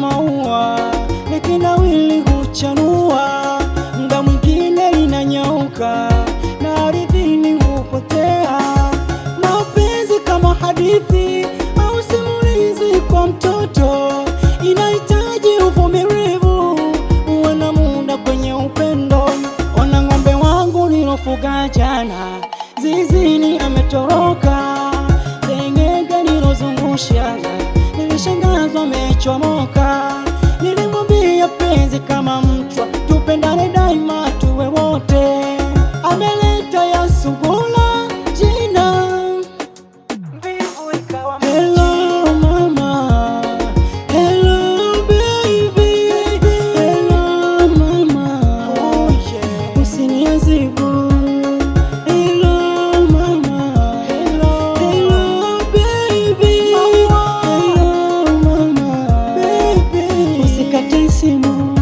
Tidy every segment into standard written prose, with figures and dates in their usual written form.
maua, likinawili huchanua, muda mwingine linanyauka na ardhini hupotea. Mapenzi kama hadithi au simulizi kwa mtoto, inahitaji uvumilivu, uwe na muda kwenye upendo. Ona ng'ombe wangu nilofuga jana, zizini ametoroka, seng'enge nilozungusha, nilishangazwa amechomoka. Nilimwambia penzi kama mchwa, tupendane daima tuwe wote, ameleta ya sungula jina, mbivu ikawa hello mama, hello baby, hello mama, oh yeah, usiniazibu. Hello mama, hello, hello baby, hello mama, baby, usikate simu.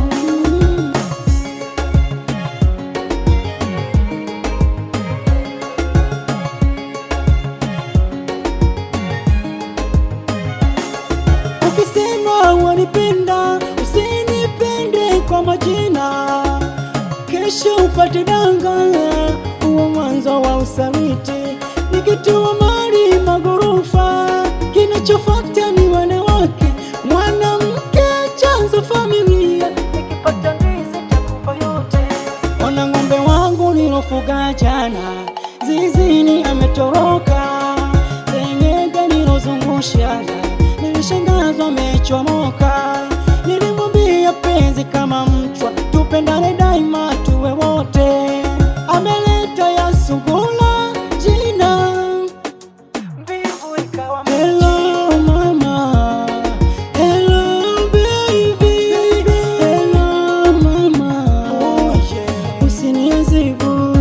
Ukisema wanipenda, usinipende kwa majina, kesho upate danga, uwe mwanzo wa usaliti. Nikitoa mali magorofa, kinachofuata ni wanawake. Mwanamke chanzo familia, nikipata ndizi takupa yote. Ona ng'ombe wangu nilofuga jana, zizini ametoroka, seng'enge nilozungusha, nilishangazwa amechomoka. Nilimwambia penzi kama mchwa, tupendane daima tuwe wote, ameleta ya sungula jina, mbivu ikawa hello mama, hello baby, hello mama, oh yeah, usiniazibu.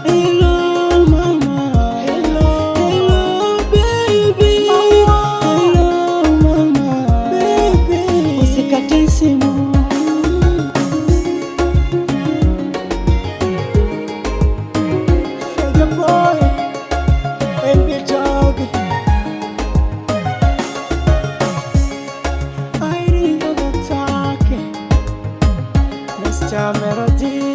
Hello mama, hello, hello baby, hello mama, baby, usikate simu. Mr. Melody.